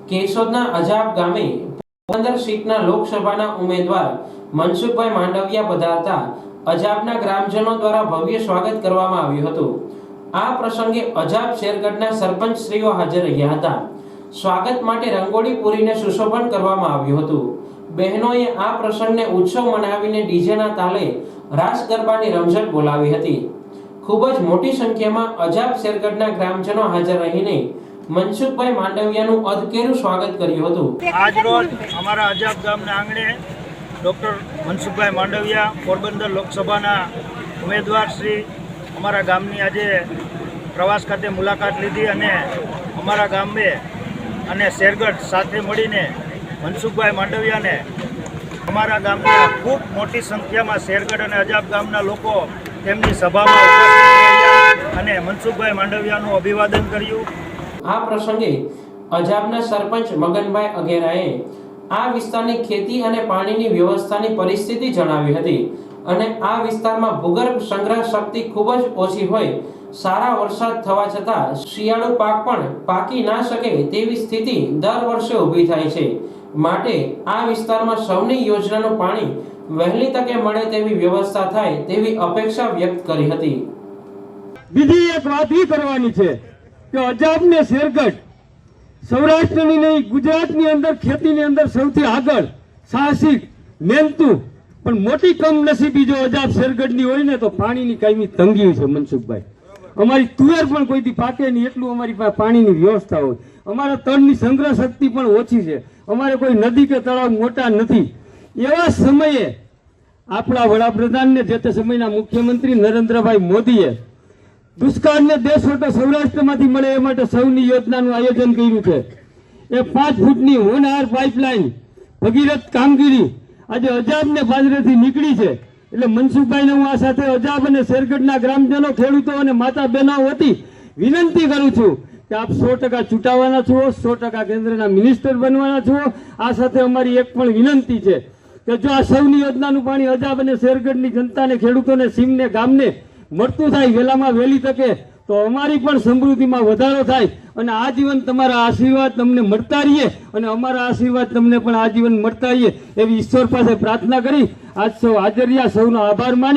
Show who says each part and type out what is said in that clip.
Speaker 1: કેશોદના અજાબ ગામે પોરબંદર સીટના લોકસભાના ઉમેદવાર મનસુખભાઈ માંડવિયા પધારતા અજાબના ગ્રામજનો દ્વારા ભવ્ય સ્વાગત કરવામાં આવ્યું હતું। આ પ્રસંગે અજાબ શેરગઢના સરપંચશ્રીઓ હાજર રહ્યા હતા। સ્વાગત માટે રંગોળી પૂરીને સુશોભન કરવામાં આવ્યું હતું। બહેનોએ આ પ્રસંગને ઉત્સવ મનાવીને ડીજેના તાલે રાસ ગરબાની રમઝટ બોલાવી હતી। ખૂબ જ મોટી સંખ્યામાં અજાબ શેરગઢના ગ્રામજનો હાજર રહીને મનસુખભાઈ માંડવિયાનું અધકેરું સ્વાગત કર્યું હતું।
Speaker 2: આજ રોજ અમારા અજાબ ગામના આંગણે ડૉક્ટર મનસુખભાઈ માંડવિયા પોરબંદર લોકસભાના ઉમેદવાર શ્રી અમારા ગામની આજે પ્રવાસ ખાતે મુલાકાત લીધી અને અમારા ગામે અને શેરગઢ સાથે મળીને મનસુખભાઈ માંડવિયાને અમારા ગામના ખૂબ મોટી સંખ્યામાં શેરગઢ અને અજાબ ગામના લોકો તેમની સભામાં ઉપસ્થિત રહ્યા અને મનસુખભાઈ માંડવિયાનું અભિવાદન કર્યું।
Speaker 1: આ પ્રસંગે અજાબના સરપંચ મગનભાઈ અગેરાએ આ વિસ્તારની ખેતી અને પાણીની વ્યવસ્થાની પરિસ્થિતિ જણાવી હતી અને આ વિસ્તારમાં ભૂગર્ભ સંગ્રહ શક્તિ ખૂબ જ ઓછી હોય સારા વરસાદ થવા છતાં શિયાળુ પાક પણ પાકી ના શકે તેવી સ્થિતિ દર વર્ષે ઊભી થાય છે। માટે આ વિસ્તારમાં સૌની યોજનાનું પાણી વહેલી તકે મળે તેવી વ્યવસ્થા થાય તેવી અપેક્ષા વ્યક્ત કરી હતી।
Speaker 3: બીજી એક વાત એ કરવાની છે કે અજાબ ને શેરગઢ સૌરાષ્ટ્રની નહીં ગુજરાતની અંદર ખેતીની અંદર સૌથી આગળ સાહસિક મહેનતુ પણ મોટી કમનસીબી જો અજાબ શેરગઢની હોય ને તો પાણીની કાયમી તંગી છે। મનસુખભાઈ અમારી તુવેર પણ કોઈથી પાકે નહીં એટલું અમારી પાસે પાણીની વ્યવસ્થા હોય। અમારા તળની સંગ્રહ શક્તિ પણ ઓછી છે। અમારે કોઈ નદી કે તળાવ મોટા નથી। એવા સમયે આપણા વડાપ્રધાનને જે તે સમયના મુખ્યમંત્રી નરેન્દ્રભાઈ મોદીએ દુષ્કાળને દેશવટો સૌરાષ્ટ્રમાંથી મળે એ માટે સૌની યોજનાનું આયોજન કર્યું છે। એ 5 ફૂટની હોનહાર પાઇપલાઇન ભગીરથ કામગીરી આજે અજાબ ને બાજરેથી નીકળી છે। એટલે મનસુખભાઈને હું આ સાથે અજાબ અને શેરગઢના ગ્રામજનો ખેડૂતો અને માતા બહેનો વતી વિનંતી કરું છું કે આપ 100% ચૂંટાવાના છો, 100% કેન્દ્રના મિનિસ્ટર બનવાના છો। આ સાથે અમારી એક પણ વિનંતી છે કે જો આ સૌની યોજનાનું પાણી અજાબ અને શેરગઢની જનતાને ખેડૂતોને સીમને ગામને મળતું થાય વહેલામાં વહેલી તકે તો અમારી પણ સમૃદ્ધિમાં વધારો થાય અને આજીવન તમારા આશીર્વાદ તમને મળતા રહીએ અને અમારા આશીર્વાદ તમને પણ આજીવન મળતા રહીએ એવી ઈશ્વર પાસે પ્રાર્થના કરી આજ સૌ હાજર રહ્યા સૌનો આભાર માની